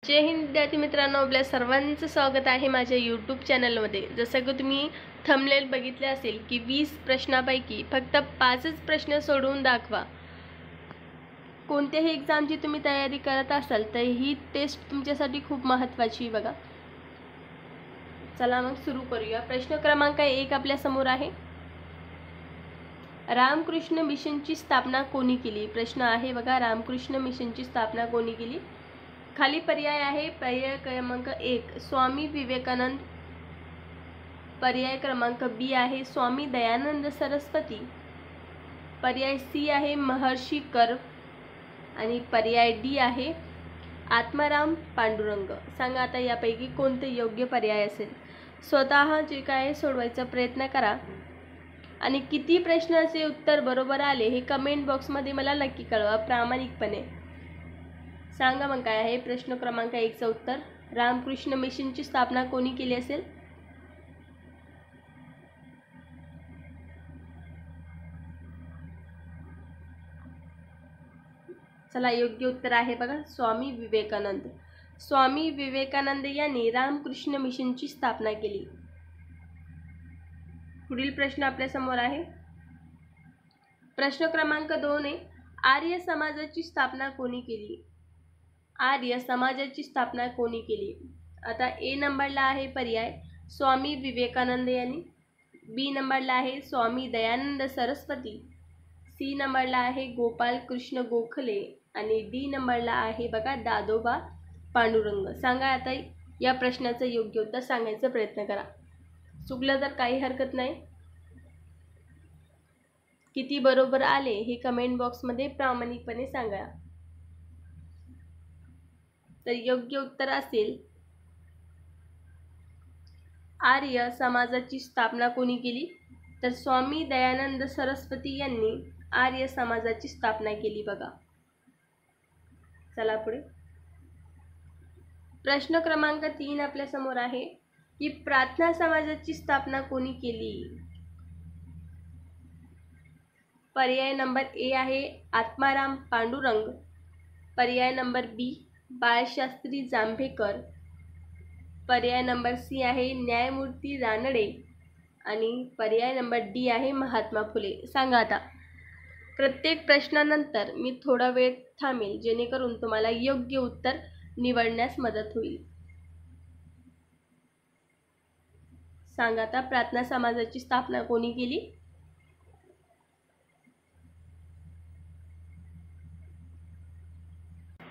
जय हिंद विद्यार्थी मित्रांनो, आपल्या सर्वांचं स्वागत आहे माझ्या यूट्यूब चॅनलमध्ये। जसं की तुम्ही थंबनेल बघितले असेल की 20 प्रश्नांपैकी फक्त 5च प्रश्न सोडवून दाखवा। कोणत्याही एक्झामची तुम्ही तयारी करत असाल तर ही टेस्ट तुमच्यासाठी खूप महत्त्वाची आहे बघा। चला मग सुरू करूया। प्रश्न क्रमांक 1 आपल्या समोर आहे। रामकृष्ण मिशनची स्थापना कोणी केली? प्रश्न आहे बघा, रामकृष्ण मिशनची स्थापना कोणी केली? खाली पर्याय आहे। पर्याय क्रमांक 1 स्वामी विवेकानंद, पर्याय क्रमांक बी आहे स्वामी दयानंद सरस्वती, पर्याय सी आहे महर्षी कर्वे आणि पर्याय डी आहे आत्माराम पांडुरंग। सांगा आता यापैकी कोणते योग्य पर्याय असेल? स्वतः जे काय सोडवायचा प्रयत्न करा आणि किती प्रश्नाचे उत्तर बरोबर आले हे कमेंट बॉक्समध्ये मला नक्की कळवा प्रामाणिकपणे। सांगा मग काय आहे प्रश्न क्रमांक 1 चं उत्तर? रामकृष्ण मिशनची स्थापना कोणी केली असेल? चला, योग्य उत्तर आहे बघा स्वामी विवेकानंद। स्वामी विवेकानंद यांनी रामकृष्ण मिशनची स्थापना केली। पुढील प्रश्न आपल्या समोर आहे। प्रश्न क्रमांक 2 आहे, आर्य समाजाची स्थापना कोणी केली? आर्य समाजाची स्थापना कोणी केली? आता ए नंबरला आहे पर्याय स्वामी विवेकानंद यांनी, बी नंबरला आहे स्वामी दयानंद सरस्वती, सी नंबरला आहे गोपाल कृष्ण गोखले आणि डी नंबरला आहे बघा दादोबा पांडुरंग। सांगा आता या प्रश्नाचं योग्य उत्तर सांगायचा प्रयत्न करा। चुकलं तर काही हरकत नाही। किती बरोबर आले हे कमेंट बॉक्समध्ये प्रामाणिकपणे सांगा। तर योग्य उत्तर असेल आर्य समाजाची स्थापना कोणी केली? तर स्वामी दयानंद सरस्वती यांनी आर्य समाजाची स्थापना केली बघा। चला पुढे। प्रश्न क्रमांक 3 आपल्या समोर आहे की प्रार्थना समाजाची स्थापना कोणी केली? पर्याय नंबर ए आहे आत्माराम पांडुरंग, पर्याय नंबर बी बाळशास्त्री जांभेकर, पर्याय नंबर सी आहे न्यायमूर्ती रानडे आणि पर्याय नंबर डी आहे महात्मा फुले। सांगा आता। प्रत्येक प्रश्नानंतर मी थोडा वेळ थांबेल जेणेकरून तुम्हाला योग्य उत्तर निवडण्यास मदत होईल। सांगा आता प्रार्थना समाजाची स्थापना कोणी केली?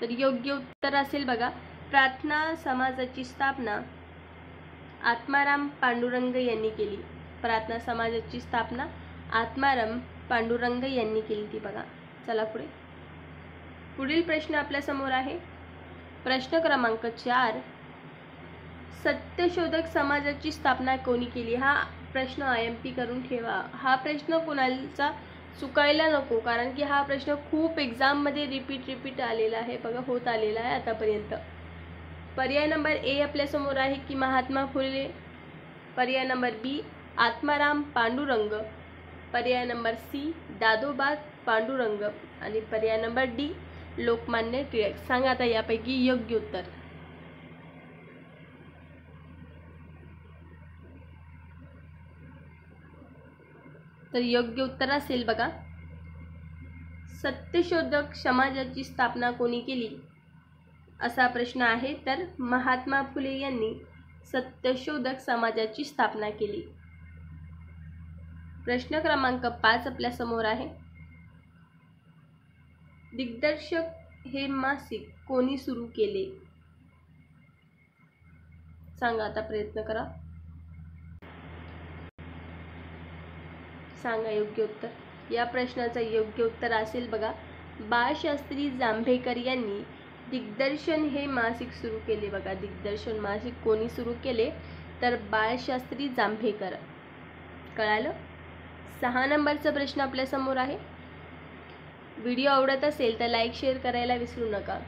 तर योग्य उत्तर असेल बघा प्रार्थना समाजाची स्थापना आत्माराम पांडुरंग यांनी केली। प्रार्थना समाजाची स्थापना आत्माराम पांडुरंग यांनी केली ती बघा। चला पुढे। पुढील प्रश्न आपल्या समोर आहे। प्रश्न क्रमांक 4 सत्यशोधक समाजाची स्थापना कोणी केली? हा प्रश्न IMP करून ठेवा। हा प्रश्न कोणाचा चुकायला नको, कारण की हा प्रश्न खूप एक्झाममध्ये रिपीट आलेला आहे बघा, होत आलेला आहे आतापर्यंत। पर्याय नंबर ए आपल्या समोर आहे की महात्मा फुले, पर्याय नंबर बी आत्माराम पांडुरंग, पर्याय नंबर सी दादोबा पांडुरंग आणि पर्याय नंबर डी लोकमान्य टिळक। सांगा आता यापैकी योग्य उत्तर। तर योग्य उत्तर असेल बघा सत्यशोधक समाजाची स्थापना कोणी केली असा प्रश्न आहे। तर महात्मा फुले यांनी सत्यशोधक समाजाची स्थापना केली। प्रश्न क्रमांक 5 आपल्या समोर आहे। दिग्दर्शक हे मासिक कोणी सुरू केले? सांगा आता, प्रयत्न करा। सांगा योग्य उत्तर। या प्रश्नाचं योग्य उत्तर असेल बघा बाळशास्त्री जांभेकर यांनी दिग्दर्शन हे मासिक सुरू केले बघा। दिग्दर्शन मासिक कोणी सुरू केले? तर बाळशास्त्री जांभेकर। कळालं? 6 नंबरचा प्रश्न आपल्या समोर आहे। व्हिडिओ आवडत असेल तर लाईक शेअर करायला विसरू नका।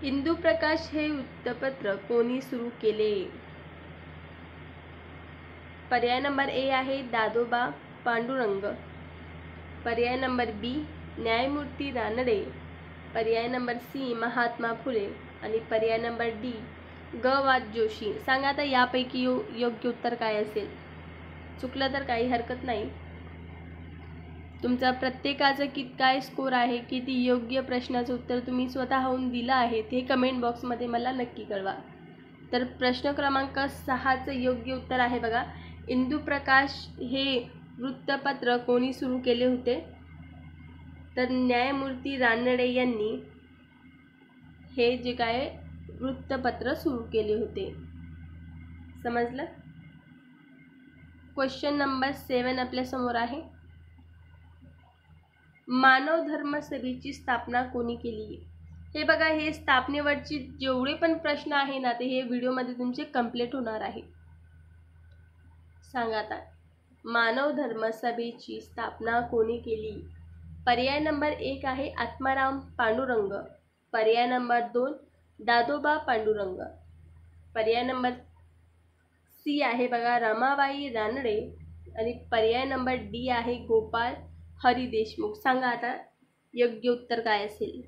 हिंदू प्रकाश हे वृत्तपत्र कोणी सुरू केले? पर्याय नंबर ए आहे दादोबा पांडुरंग, पर्याय नंबर बी न्यायमूर्ती रानडे, पर्याय नंबर सी महात्मा फुले आणि पर्याय नंबर डी ग वा जोशी. सांगा आता यापैकी योग्य उत्तर काय असेल. चुकलं तर काही हरकत नाही. तुमचा प्रत्येकाचं काय स्कोर आहे, किती योग्य प्रश्नाचं उत्तर तुम्ही स्वतःहून दिलं आहे ते कमेंट बॉक्समध्ये मला नक्की कळवा. तर प्रश्न क्रमांक 6चं योग्य उत्तर आहे बघा, इंदुप्रकाश हे वृत्तपत्र कोणी सुरू केले होते. तर न्यायमूर्ती रानडे यांनी हे जे काय वृत्तपत्र सुरू केले होते. समजलं. क्वेश्चन नंबर 7 आपल्या समोर आहे. मानव धर्म सभेची स्थापना कोणी केली. हे बघा, हे स्थापनेवरची जेवढे पण प्रश्न आहे ना ते हे व्हिडिओमध्ये तुमचे कंप्लीट होणार आहे. सांगा आता मानव धर्म सभेची स्थापना कोणी केली. पर्याय नंबर 1 आहे आत्माराम पांडुरंग. पर्याय नंबर 2 दादोबा पांडुरंग. पर्याय नंबर सी आहे बघा रमाबाई रानडे. आणि पर्याय नंबर डी आहे गोपाळ हरी देशमुख. सांगा आता योग्य उत्तर काय असेल.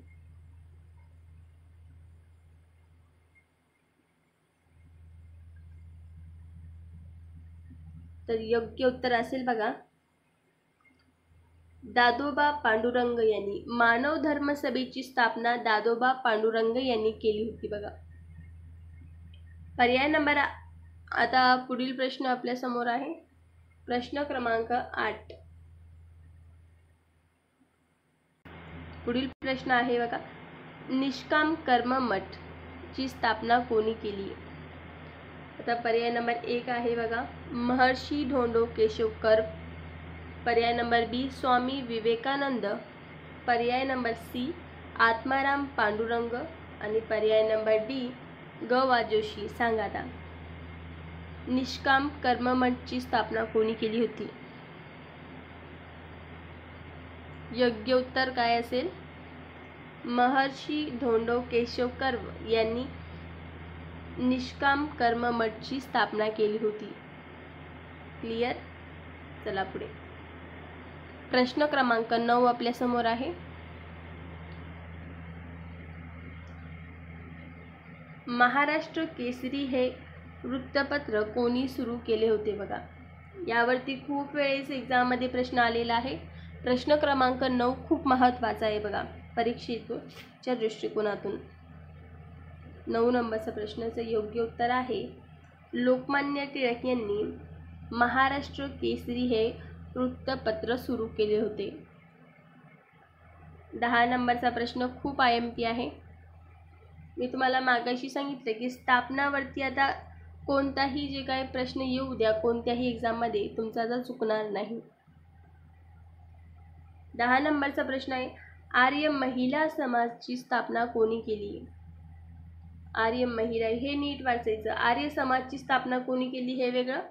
तर योग्य उत्तर असेल बघा दादोबा पांडुरंग यांनी. मानव धर्म सभेची स्थापना दादोबा पांडुरंग यांनी केली होती बघा. पर्याय नंबर आता पुढील प्रश्न आपल्या समोर आहे. प्रश्न क्रमांक 8. पुढील प्रश्न आहे बघा, निष्काम कर्म मठ ची स्थापना कोणी केली. आता पर्याय नंबर 1 आहे बघा महर्षी धोंडो केशव कर्व. पर्याय नंबर बी स्वामी विवेकानंद. पर्याय नंबर सी आत्माराम पांडुरंग. आणि पर्याय नंबर डी ग वा जोशी. सांगा आता निष्काम कर्म मठची स्थापना कोणी केली होती. योग्य उत्तर काय असेल. महर्षी धोंडो केशव कर्व यांनी निष्काम कर्म मठची स्थापना केली होती. क्लियर. चला पुढे. प्रश्न क्रमांक 9 आपल्या समोर आहे. महाराष्ट्र केसरी हे वृत्तपत्र कोणी सुरू केले होते बघा. यावरती खूप वेळेस एक्झाममध्ये प्रश्न आलेला आहे. प्रश्न क्रमांक 9 खूप महत्त्वाचा आहे बघा परीक्षेच्या दृष्टिकोनातून. 9 नंबरचा प्रश्नाचं योग्य उत्तर आहे लोकमान्य टिळक यांनी महाराष्ट्र केसरी हे वृत्तपत्र सुरू केले होते. 10 नंबरचा प्रश्न खूप IMP आहे. मी तुम्हाला मागाशी सांगितलं की स्थापनावरती आता कोणताही जे काही प्रश्न येऊ द्या कोणत्याही एक्झाममध्ये तुमचा आता चुकणार नाही. 10 नंबरचा प्रश्न आहे आर्य महिला समाजची स्थापना कोणी केली. आर्य महिला हे नीट वाचायचं. आर्य समाजची स्थापना कोणी केली हे वेगळं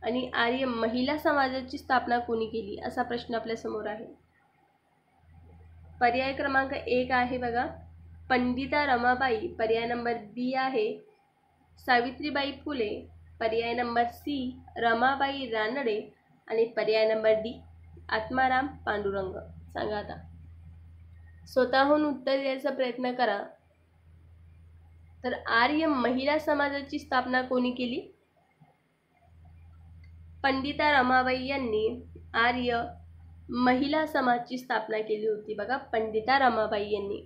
आणि आर्य महिला समाजाची स्थापना कोणी केली असा प्रश्न आपल्या समोर आहे. पर्याय क्रमांक 1 आहे बघा पंडिता रमाबाई. पर्याय नंबर बी आहे सावित्रीबाई फुले. पर्याय नंबर सी रमाबाई रानडे. आणि पर्याय नंबर डी आत्माराम पांडुरंग. सांगा आता स्वतःहून उत्तर द्यायचा प्रयत्न करा. तर आर्य महिला समाजाची स्थापना कोणी केली. पंडिता रमाबाई यांनी आर्य महिला समाजची स्थापना केली होती बघा पंडिता रमाबाई यांनी.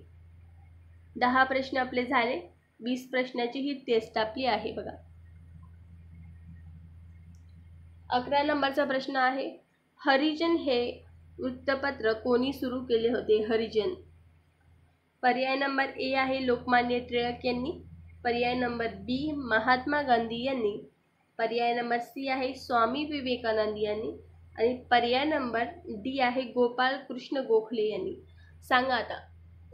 10 प्रश्न आपले झाले. 20 प्रश्नाची ही टेस्ट आपली आहे बघा. 11 नंबरचा प्रश्न आहे हरिजन हे वृत्तपत्र कोणी सुरू केले होते. हरिजन. पर्याय नंबर ए आहे लोकमान्य टिळक यांनी. पर्याय नंबर बी महात्मा गांधी यांनी. पर्याय नंबर सी आहे स्वामी विवेकानंद यांनी. आणि पर्याय नंबर डी आहे गोपाळ कृष्ण गोखले यांनी. सांगा आता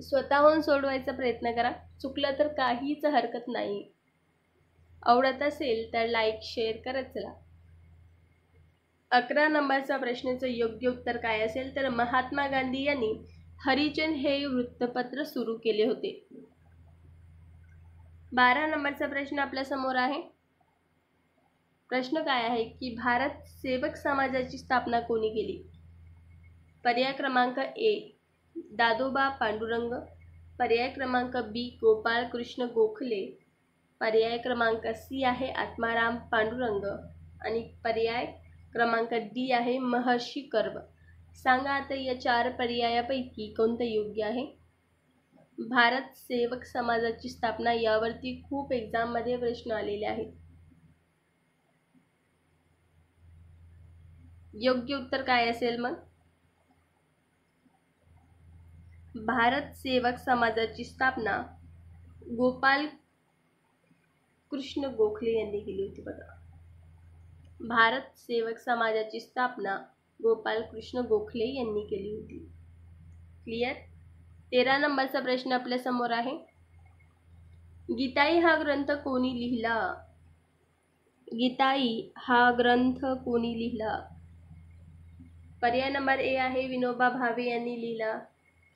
स्वतःहून सोडवायचा प्रयत्न करा. चुकलं तर काहीच हरकत नाही. आवडत असेल तर लाईक शेअर करत चला. 11 नंबरचा प्रश्नाचं योग्य उत्तर काय असेल तर महात्मा गांधी यांनी हरिजन हे वृत्तपत्र सुरू केले होते. 12 नंबरचा प्रश्न आपल्या समोर आहे. प्रश्न काय आहे की भारत सेवक समाजाची स्थापना कोणी केली. पर्याय क्रमांक ए दादोबा पांडुरंग. पर्याय क्रमांक बी गोपाळ कृष्ण गोखले, पर्याय क्रमांक सी आहे आत्माराम पांडुरंग आणि पर्याय क्रमांक डी आहे महर्षी कर्व. सांगा आता या 4 पर्यायापैकी कोणतं योग्य आहे? भारत सेवक समाजाची स्थापना यावरती खूप एक्झाममध्ये प्रश्न आलेले आहेत. योग्य उत्तर काय असेल मग? भारत सेवक समाजाची स्थापना गोपाल कृष्ण गोखले यांनी केली होती बघा. भारत सेवक समाजाची स्थापना गोपाल कृष्ण गोखले यांनी केली होती. क्लियर? 13 नंबरचा प्रश्न आपल्या समोर आहे. गीताई हा ग्रंथ कोणी लिहिला? गीताई हा ग्रंथ कोणी लिहिला? पर्याय नंबर ए आहे विनोबा भावे यांनी लिहिला,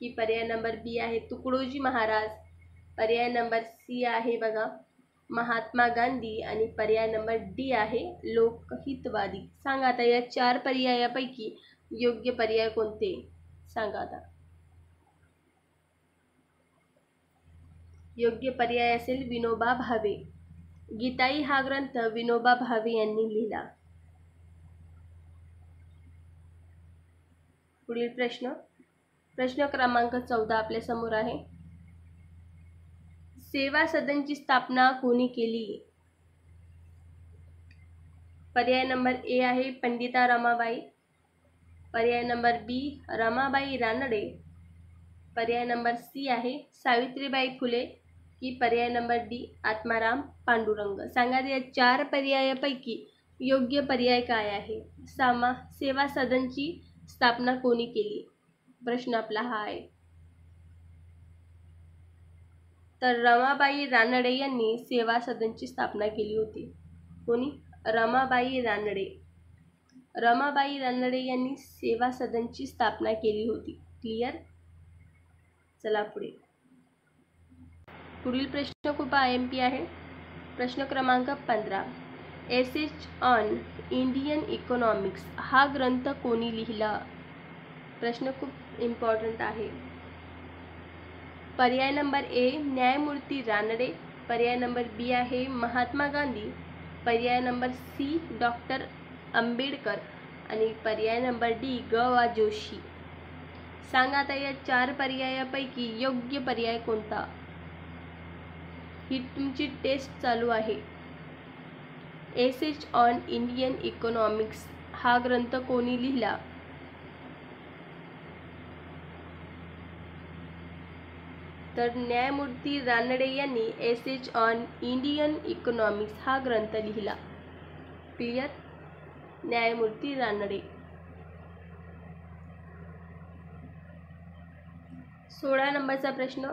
की पर्याय नंबर बी आहे तुकडोजी महाराज, पर्याय नंबर सी आहे बघा महात्मा गांधी आणि पर्याय नंबर डी आहे लोकहितवादी. सांगा आता या 4 पर्यायापैकी योग्य पर्याय कोणते? सांगा आता. योग्य पर्याय असेल विनोबा भावे. गीताई हा ग्रंथ विनोबा भावे यांनी लिहिला. पुढील प्रश्न क्रमांक 14 आपल्या समोर आहे. सेवा सदनची स्थापना कोणी केली? पर्याय नंबर ए आहे पंडिता रमाबाई, पर्याय नंबर बी रमाबाई रानडे, पर्याय नंबर सी आहे सावित्रीबाई फुले, की पर्याय नंबर डी आत्माराम पांडुरंग. सांगा या 4 पर्यायापैकी योग्य पर्याय काय आहे? सेवा सदनची स्थापना कोणी केली? प्रश्न आपला हा आहे. तर रमाबाई रानडे यांनी सेवा सदनची स्थापना केली होती. कोणी? रमाबाई रानडे. रमाबाई रानडे यांनी सेवा सदनची स्थापना केली होती. क्लियर? चला पुढील प्रश्न खूप IMP आहे. प्रश्न क्रमांक 15. एसेज ऑन इंडियन इकॉनॉमिक्स हा ग्रंथ कोणी लिहिला? प्रश्न खूप इम्पॉर्टंट आहे. पर्याय नंबर ए न्यायमूर्ती रानडे, पर्याय नंबर बी आहे महात्मा गांधी, पर्याय नंबर सी डॉक्टर आंबेडकर आणि पर्याय नंबर डी ग.वा. जोशी. सांगा आता या 4 पर्यायापैकी योग्य पर्याय कोणता? ही तुमची टेस्ट चालू आहे. एसेज ऑन इंडियन इकॉनॉमिक्स हा ग्रंथ कोणी लिहिला? तर न्यायमूर्ती रानडे यांनी एसेज ऑन इंडियन इकॉनॉमिक्स हा ग्रंथ लिहिला. क्लियर? न्यायमूर्ती रानडे. 16 नंबरचा प्रश्न.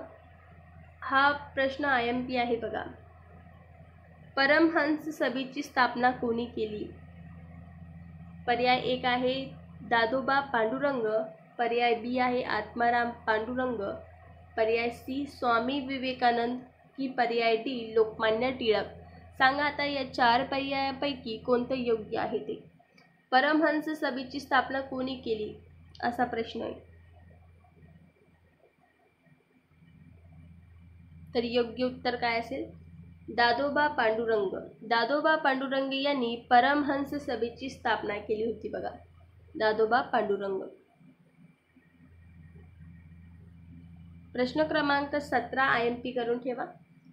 हा प्रश्न IMP आहे बघा. परमहंस सभेची स्थापना कोणी केली? पर्याय 1 आहे दादोबा पांडुरंग, पर्याय बी आहे आत्माराम पांडुरंग, पर्याय सी स्वामी विवेकानंद, की पर्याय डी लोकमान्य टिळक. सांगा आता या 4 पर्यायापैकी कोणते योग्य आहे ते? परमहंस सभेची स्थापना कोणी केली असा प्रश्न आहे. तर योग्य उत्तर काय असेल? दादोबा पांडुरंग. दादोबा पांडुरंग यांनी परमहंस सभेची स्थापना केली होती बघा. दादोबा पांडुरंग. प्रश्न क्रमांक 17 IMP करून ठेवा.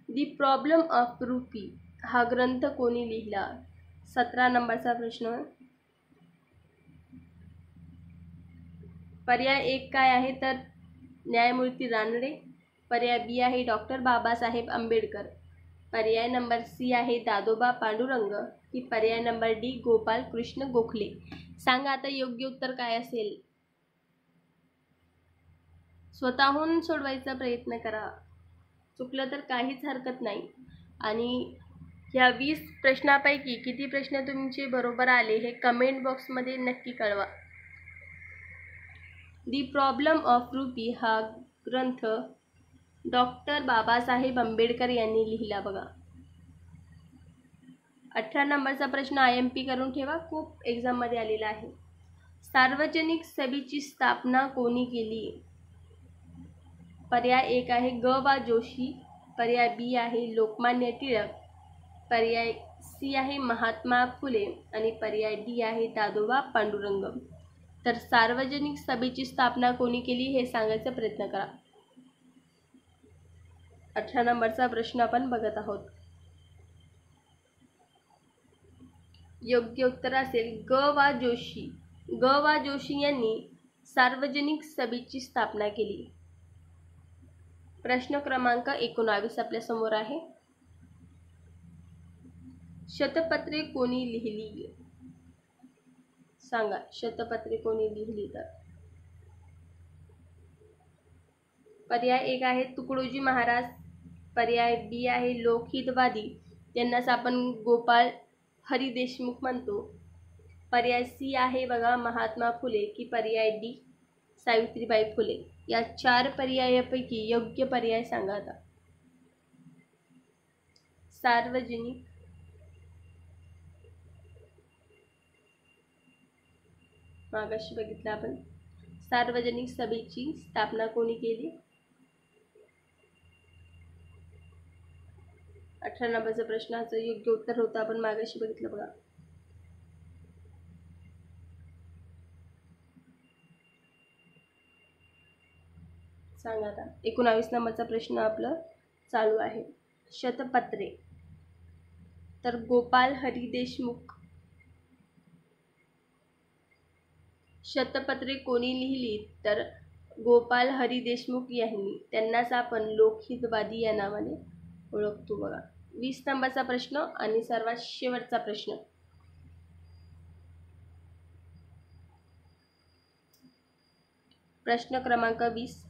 दी प्रॉब्लेम ऑफ रुपी हा ग्रंथ कोणी लिहिला? 17 नंबरचा प्रश्न. पर्याय 1 काय आहे? तर न्यायमूर्ती रानडे, पर्याय बी आहे डॉक्टर बाबासाहेब आंबेडकर, पर्याय नंबर सी आहे दादोबा पांडुरंग, की पर्याय नंबर डी गोपाल कृष्ण गोखले. सांगा आता योग्य उत्तर काय असेल? स्वतःहून सोडवायचा प्रयत्न करा. चुकलं तर काहीच हरकत नाही. आणि ह्या 20 प्रश्नापैकी किती प्रश्न तुमचे बरोबर आले हे कमेंट बॉक्समध्ये नक्की कळवा. दी प्रॉब्लेम ऑफ रुपी हा ग्रंथ डॉक्टर बाबासाहेब आंबेडकर यांनी लिहिला बघा. 18 नंबरचा प्रश्न IMP करून ठेवा. खूप एक्झाममध्ये आलेला आहे. सार्वजनिक सभेची स्थापना कोणी केली? पर्याय 1 आहे ग वा जोशी, पर्याय बी आहे लोकमान्य टिळक, पर्याय सी आहे महात्मा फुले आणि पर्याय डी आहे दादोबा पांडुरंग. तर सार्वजनिक सभेची स्थापना कोणी केली हे सांगायचा प्रयत्न करा. 18 नंबरचा प्रश्न आपण बघत आहोत. योग्य उत्तर असेल ग वा जोशी. ग वा जोशी यांनी सार्वजनिक सभेची स्थापना केली. प्रश्न क्रमांक 19 आपल्या समोर आहे. शतपत्रे कोणी लिहिली? सांगा, शतपत्रे कोणी लिहिली? तर पर्याय 1 आहे तुकडोजी महाराज, पर्याय बी आहे लोकहितवादी, त्यांनाच आपण गोपाळ हरी देशमुख म्हणतो, पर्याय सी आहे बघा महात्मा फुले की पर्याय डी सावित्रीबाई फुले. या 4 पर्यायापैकी योग्य पर्याय सांगा. आता सार्वजनिक मागाशी बघितलं आपण, सार्वजनिक सभेची स्थापना कोणी केली? 18 नंबरचा प्रश्नाचं योग्य उत्तर होतं आपण मागाशी बघितलं बघा. सांगा आता. 19 नंबरचा प्रश्न आपलं चालू आहे. शतपत्रे, तर गोपाळ हरी देशमुख. शतपत्रे कोणी लिहिली? तर गोपाळ हरी देशमुख यांनी, त्यांनाच आपण लोकहितवादी या नावाने ओळखतो बघा. 20 नंबरचा प्रश्न आणि सर्वात शेवटचा प्रश्न. प्रश्न क्रमांक 20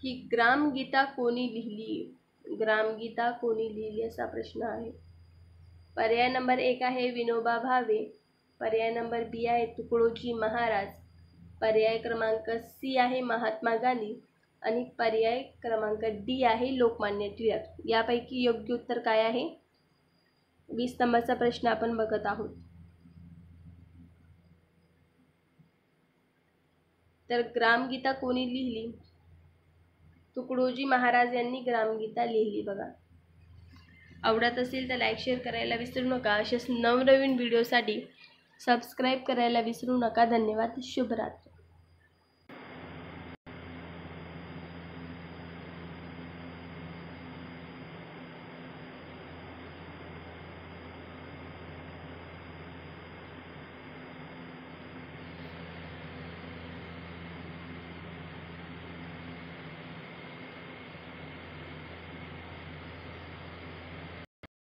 की ग्रामगीता कोणी लिहिली? ग्रामगीता कोणी लिहिली असा प्रश्न आहे. पर्याय नंबर 1 आहे विनोबा भावे, पर्याय नंबर बी आहे तुकडोजी महाराज, पर्याय क्रमांक सी आहे महात्मा गांधी आणि पर्याय क्रमांक डी आहे लोकमान्य टिळक. यापैकी योग्य उत्तर काय आहे? 20 नंबरचा प्रश्न आपण बघत आहोत. तर ग्रामगीता कोणी लिहिली? तुकडोजी महाराज यांनी ग्रामगीता लिहिली बघा. आवडत असेल तर लाईक शेअर करायला विसरू नका. अशाच नवनवीन व्हिडिओसाठी सबस्क्राईब करायला विसरू नका. धन्यवाद. शुभरात्री.